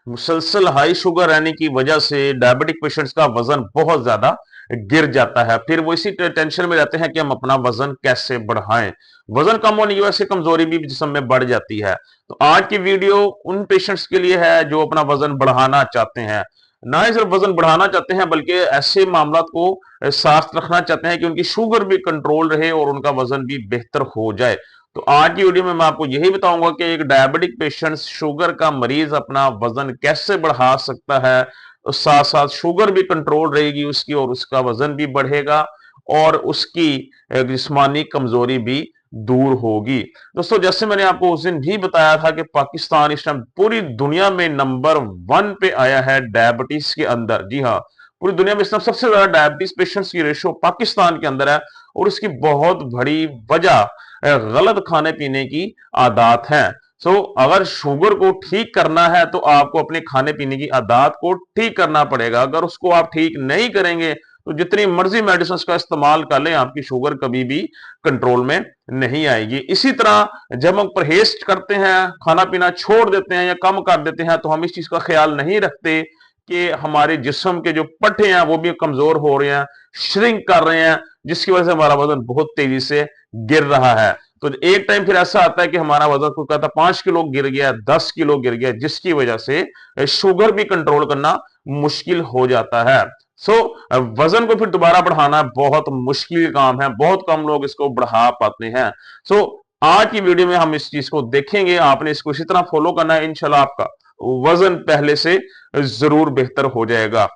मुसलसल high sugar रहने की वजह से डायबिटिक पेशेंट्स का वजन बहुत ज्यादा गिर जाता है। फिर वो इसी टेंशन में रहते हैं कि हम अपना वजन कैसे बढ़ाएं। वजन कम होने की वजह से कमजोरी भी जिस्म में बढ़ जाती है। तो आज की वीडियो उन पेशेंट्स के लिए है जो अपना वजन बढ़ाना चाहते हैं, ना ही सिर्फ वजन बढ़ाना चाहते हैं बल्कि ऐसे मामला को साफ रखना चाहते हैं कि उनकी शुगर भी कंट्रोल रहे और उनका वजन भी बेहतर हो जाए। तो आज की वीडियो में मैं आपको यही बताऊंगा कि एक डायबिटिक पेशेंट, शुगर का मरीज अपना वजन कैसे बढ़ा सकता है, साथ साथ शुगर भी कंट्रोल रहेगी उसकी और उसका वजन भी बढ़ेगा और उसकी जिस्मानी कमजोरी भी दूर होगी। दोस्तों, जैसे मैंने आपको उस दिन भी बताया था कि पाकिस्तान इस टाइम पूरी दुनिया में नंबर 1 पे आया है डायबिटीज के अंदर। जी हाँ, पूरी दुनिया में इस टाइम सबसे ज्यादा डायबिटीज पेशेंट्स की रेशो पाकिस्तान के अंदर है और इसकी बहुत बड़ी वजह गलत खाने पीने की आदत है। अगर शुगर को ठीक करना है तो आपको अपने खाने पीने की आदत को ठीक करना पड़ेगा। अगर उसको आप ठीक नहीं करेंगे तो जितनी मर्जी मेडिसिन का इस्तेमाल कर लें, आपकी शुगर कभी भी कंट्रोल में नहीं आएगी। इसी तरह जब हम परहेज करते हैं, खाना पीना छोड़ देते हैं या कम कर देते हैं, तो हम इस चीज का ख्याल नहीं रखते कि हमारे जिस्म के जो पट्टे हैं वो भी कमजोर हो रहे हैं, श्रिंक कर रहे हैं, जिसकी वजह से हमारा वजन बहुत तेजी से गिर रहा है। तो एक टाइम फिर ऐसा आता है कि हमारा वजन को कहता 5 किलो गिर गया, 10 किलो गिर गया, जिसकी वजह से शुगर भी कंट्रोल करना मुश्किल हो जाता है। वजन को फिर दोबारा बढ़ाना बहुत मुश्किल काम है, बहुत कम लोग इसको बढ़ा पाते हैं। आज की वीडियो में हम इस चीज को देखेंगे, आपने इसको इसी तरह फॉलो करना है, इंशाल्लाह आपका वजन पहले से जरूर बेहतर हो जाएगा।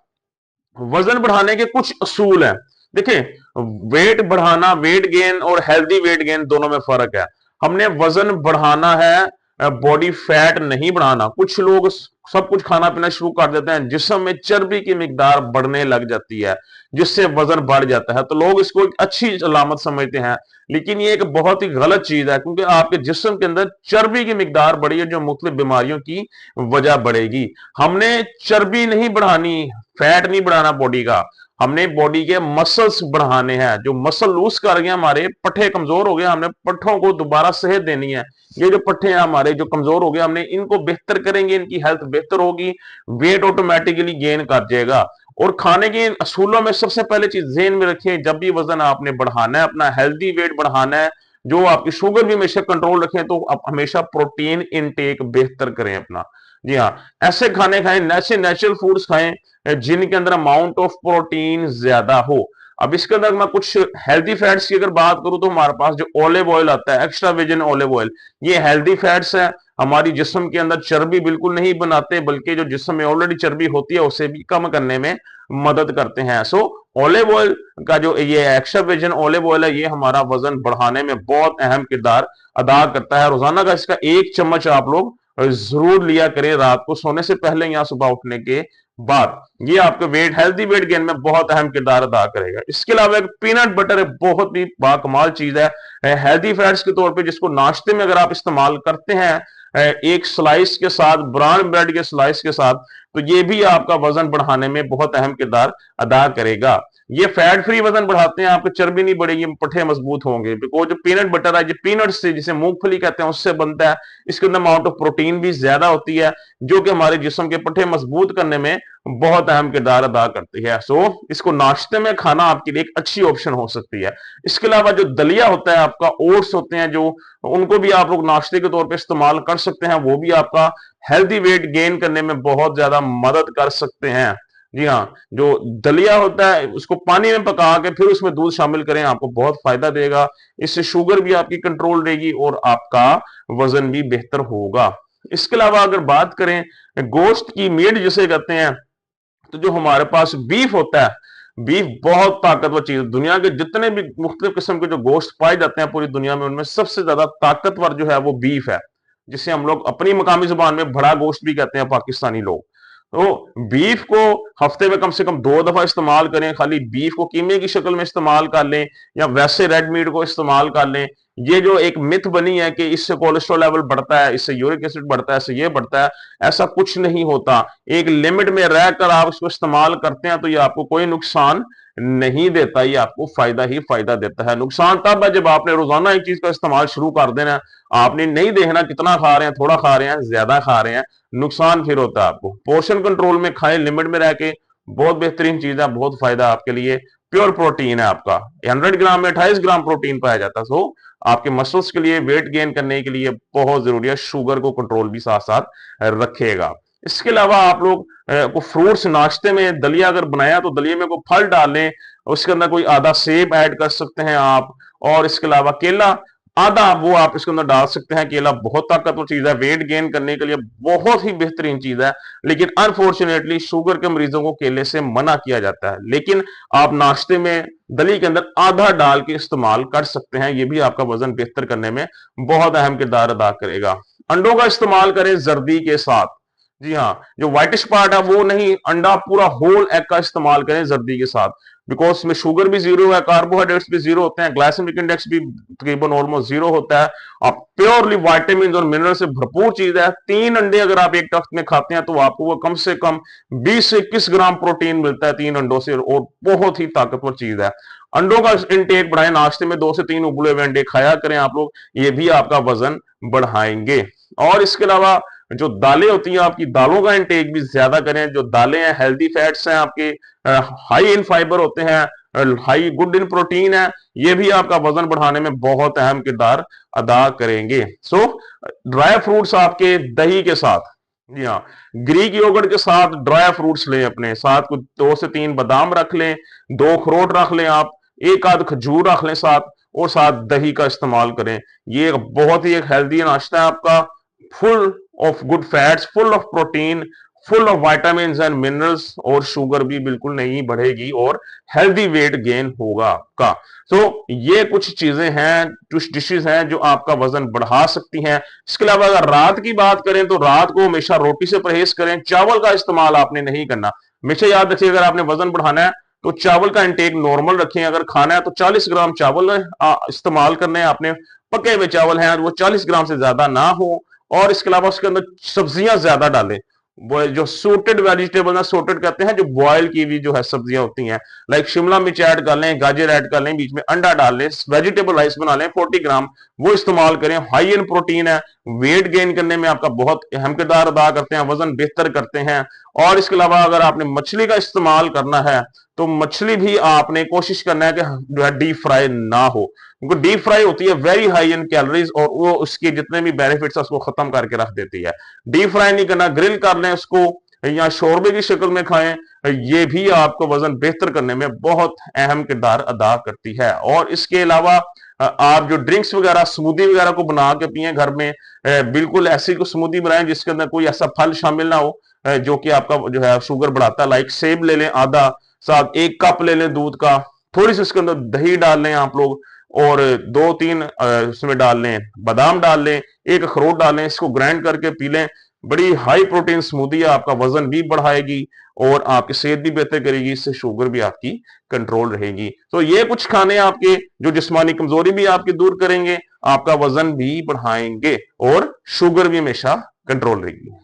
वजन बढ़ाने के कुछ असूल हैं। देखिए, वेट बढ़ाना, वेट गेन और हेल्दी वेट गेन दोनों में फर्क है। हमने वजन बढ़ाना है, बॉडी फैट नहीं बढ़ाना। कुछ लोग सब कुछ खाना पीना शुरू कर देते हैं, जिस्म में चर्बी की मिकदार बढ़ने लग जाती है, जिससे वजन बढ़ जाता है। तो लोग इसको एक अच्छी अलामत समझते हैं, लेकिन ये एक बहुत ही गलत चीज है, क्योंकि आपके जिस्म के अंदर चर्बी की मिकदार बढ़ी है जो मुख्तलिफ बीमारियों की वजह बढ़ेगी। हमने चर्बी नहीं बढ़ानी, फैट नहीं बढ़ाना बॉडी का, हमने बॉडी के मसल्स बढ़ाने हैं। जो मसल लूज कर गए, हमारे पट्टे कमजोर हो गए, हमने पट्टों को दोबारा सेहत देनी है। ये जो पट्टे हैं हमारे जो कमजोर हो गए, हमने इनको बेहतर करेंगे, इनकी हेल्थ बेहतर होगी, वेट ऑटोमेटिकली गेन कर जाएगा। और खाने के असूलों में सबसे पहले चीज ज़हन में रखिए, जब भी वजन आपने बढ़ाना है, अपना हेल्दी वेट बढ़ाना है, जो आपकी शुगर भी हमेशा कंट्रोल रखें, तो आप हमेशा प्रोटीन इनटेक बेहतर करें अपना। जी हाँ, ऐसे खाने खाएं, ऐसे नेचुरल फूड्स खाएं जिनके अंदर अमाउंट ऑफ प्रोटीन ज्यादा हो। अब इसके अंदर मैं कुछ हेल्दी फैट्स की अगर बात करूं, तो हमारे पास जो ऑलिव ऑयल आता है, एक्स्ट्रा वर्जिन ऑलिव ऑयल, ये हेल्दी फैट्स है, हमारी जिस्म के अंदर चर्बी बिल्कुल नहीं बनाते, बल्कि जो जिस्म में ऑलरेडी चर्बी होती है उसे भी कम करने में मदद करते हैं। ऑलिव ऑयल का जो ये एक्स्ट्रा वर्जिन ऑलिव ऑयल है, ये हमारा वजन बढ़ाने में बहुत अहम किरदार अदा करता है। रोजाना का इसका 1 चम्मच आप लोग जरूर लिया करें, रात को सोने से पहले या सुबह उठने के बाद। ये आपके वेट, हेल्दी वेट गेन में बहुत अहम किरदार अदा करेगा। इसके अलावा एक पीनट बटर बहुत ही बाकमाल चीज है हेल्दी फैट्स के तौर पे, जिसको नाश्ते में अगर आप इस्तेमाल करते हैं एक स्लाइस के साथ, ब्राउन ब्रेड के स्लाइस के साथ, तो ये भी आपका वजन बढ़ाने में बहुत अहम किरदार अदा करेगा। ये फैट फ्री वजन बढ़ाते हैं, आपके चर्बी नहीं बढ़ेगी, पट्टे मजबूत होंगे। बिकॉज जो पीनट बटर है, जो पीनट से, जिसे मूंगफली कहते हैं, उससे बनता है, इसके अंदर अमाउंट ऑफ प्रोटीन भी ज्यादा होती है, जो कि हमारे जिस्म के पट्टे मजबूत करने में बहुत अहम किरदार अदा करती है। इसको नाश्ते में खाना आपके लिए एक अच्छी ऑप्शन हो सकती है। इसके अलावा जो दलिया होता है आपका, ओट्स होते हैं जो, उनको भी आप लोग नाश्ते के तौर पे इस्तेमाल कर सकते हैं, वो भी आपका हेल्दी वेट गेन करने में बहुत ज्यादा मदद कर सकते हैं। जी हाँ, जो दलिया होता है उसको पानी में पका के फिर उसमें दूध शामिल करें, आपको बहुत फायदा देगा। इससे शुगर भी आपकी कंट्रोल रहेगी और आपका वजन भी बेहतर होगा। इसके अलावा अगर बात करें गोश्त की, मीट जिसे कहते हैं, तो जो हमारे पास बीफ होता है, बीफ बहुत ताकतवर चीज है। दुनिया के जितने भी मुख्तलिफ किस्म के जो गोश्त पाए जाते हैं पूरी दुनिया में, उनमें सबसे ज्यादा ताकतवर जो है वो बीफ है, जिसे हम लोग अपनी मकामी जुबान में बड़ा गोश्त भी कहते हैं पाकिस्तानी लोग। तो बीफ को हफ्ते में कम से कम 2 दफा इस्तेमाल करें। खाली बीफ को कीमे की शक्ल में इस्तेमाल कर लें या वैसे रेड मीट को इस्तेमाल कर लें, ये जो एक मिथ बनी है कि इससे कोलेस्ट्रॉल लेवल बढ़ता है, इससे यूरिक एसिड बढ़ता है, इससे ये बढ़ता है, ऐसा कुछ नहीं होता। एक लिमिट में रहकर आप इसको इस्तेमाल करते हैं तो ये आपको कोई नुकसान नहीं देता, ये आपको फायदा ही फायदा देता है। नुकसान तब है जब आपने रोजाना एक चीज का इस्तेमाल शुरू कर देना है, आपने नहीं देखना कितना खा रहे हैं, थोड़ा खा रहे हैं, ज्यादा खा रहे हैं, नुकसान फिर होता है आपको। पोर्शन कंट्रोल में खाएं, लिमिट में रह के, बहुत बेहतरीन चीज है, बहुत फायदा आपके लिए। प्योर प्रोटीन है आपका, 100 ग्राम में 28 ग्राम प्रोटीन पाया जाता है। सो आपके मसल्स के लिए, वेट गेन करने के लिए बहुत जरूरी है। शुगर को कंट्रोल भी साथ साथ रखेगा। इसके अलावा आप लोग को फ्रूट्स नाश्ते में दलिया अगर बनाया तो दलिया में कोई फल डालें, उसके अंदर कोई आधा सेब ऐड कर सकते हैं आप, और इसके अलावा केला आधा वो आप इसके अंदर डाल सकते हैं। केला बहुत ताकतवर चीज है, वेट गेन करने के लिए बहुत ही बेहतरीन चीज है, लेकिन अनफॉर्चुनेटली शुगर के मरीजों को केले से मना किया जाता है। लेकिन आप नाश्ते में दलिया के अंदर आधा डाल के इस्तेमाल कर सकते हैं, ये भी आपका वजन बेहतर करने में बहुत अहम किरदार अदा करेगा। अंडों का इस्तेमाल करें जर्दी के साथ। जी हाँ, जो व्हाइटिश पार्ट है वो नहीं, अंडा पूरा होल एग का इस्तेमाल करें जर्दी के साथ, बिकॉज इसमें शुगर भी जीरो है, कार्बोहाइड्रेट्स भी जीरो होते हैं, ग्लाइसेमिक इंडेक्स भी तकरीबन ऑलमोस्ट जीरो होता है। आप प्योरली वाइटामिन और मिनरल से भरपूर चीज है। 3 अंडे अगर आप एक वक्त में खाते हैं तो आपको वो कम से कम 20 से 21 ग्राम प्रोटीन मिलता है 3 अंडों से, और बहुत ही ताकतवर चीज है। अंडों का इंटेक बढ़ाएं, नाश्ते में 2 से 3 उबले हुए अंडे खाया करें आप लोग, ये भी आपका वजन बढ़ाएंगे। और इसके अलावा जो दालें होती हैं आपकी, दालों का इंटेक भी ज्यादा करें। जो दालें हैं हेल्दी फैट्स हैं आपके, हाई इन फाइबर होते हैं, हाई गुड इन प्रोटीन है, ये भी आपका वजन बढ़ाने में बहुत अहम किरदार अदा करेंगे। सो ड्राई फ्रूट्स आपके दही के साथ, जी हाँ, ग्रीक योगर्ट के साथ ड्राई फ्रूट्स लें, अपने साथ कुछ 2 से 3 बादाम रख लें, 2 अखरोट रख लें आप, एक आध खजूर रख लें साथ, और साथ दही का इस्तेमाल करें। ये बहुत ही एक हेल्दी नाश्ता है आपका, full of good fats, full of protein, full of vitamin and minerals, और शुगर भी बिल्कुल नहीं बढ़ेगी और हेल्दी वेट गेन होगा आपका। तो ये कुछ चीजें हैं, कुछ डिशेज हैं जो आपका वजन बढ़ा सकती हैं। इसके अलावा अगर रात की बात करें तो रात को हमेशा रोटी से परहेज करें, चावल का इस्तेमाल आपने नहीं करना। हमेशा याद रखिए, अगर आपने वजन बढ़ाना है तो चावल का इंटेक नॉर्मल रखें। अगर खाना है तो 40 ग्राम चावल इस्तेमाल करने हैं आपने, पके हुए चावल हैं वो 40 ग्राम से ज्यादा ना हो। और इसके अलावा उसके अंदर सब्जियां ज्यादा डालें, वो जो सूटेड वेजिटेबल ना, सूटेड कहते हैं जो बॉयल की हुई जो है सब्जियां होती हैं, लाइक शिमला मिर्च ऐड कर लें, गाजर ऐड कर लें, बीच में अंडा डाल लें, वेजिटेबल राइस बना लें 40 ग्राम, वो इस्तेमाल करें। हाई इन प्रोटीन है, वेट गेन करने में आपका बहुत अहम किरदार अदा करते हैं, वजन बेहतर करते हैं। और इसके अलावा अगर आपने मछली का इस्तेमाल करना है तो मछली भी आपने कोशिश करना है कि जो है डीप फ्राई ना हो, क्योंकि डीप फ्राई होती है वेरी हाई इन कैलोरीज, और वो उसके जितने भी बेनिफिट्स है उसको खत्म करके रख देती है। डीप फ्राई नहीं करना, ग्रिल कर लें उसको, या शोरबे की शक्ल में खाएं, ये भी आपको वजन बेहतर करने में बहुत अहम किरदार अदा करती है। और इसके अलावा आप जो ड्रिंक्स वगैरह, स्मूदी वगैरह को बना के पिए घर में, बिल्कुल ऐसी को स्मूदी बनाएं जिसके अंदर कोई ऐसा फल शामिल ना हो जो कि आपका जो है शुगर बढ़ाता है। लाइक सेब ले लें आधा, साथ 1 कप ले लें दूध का, थोड़ी सी उसके अंदर दही डाल लें आप लोग, और 2-3 उसमें डाल लें बादाम डाल लें, 1 अखरोट डाल लें, इसको ग्राइंड करके पी लें। बड़ी हाई प्रोटीन स्मूदी है, आपका वजन भी बढ़ाएगी और आपकी सेहत भी बेहतर करेगी, इससे शुगर भी आपकी कंट्रोल रहेगी। तो ये कुछ खाने आपके जो जिस्मानी कमजोरी भी आपकी दूर करेंगे, आपका वजन भी बढ़ाएंगे और शुगर भी हमेशा कंट्रोल रहेगी।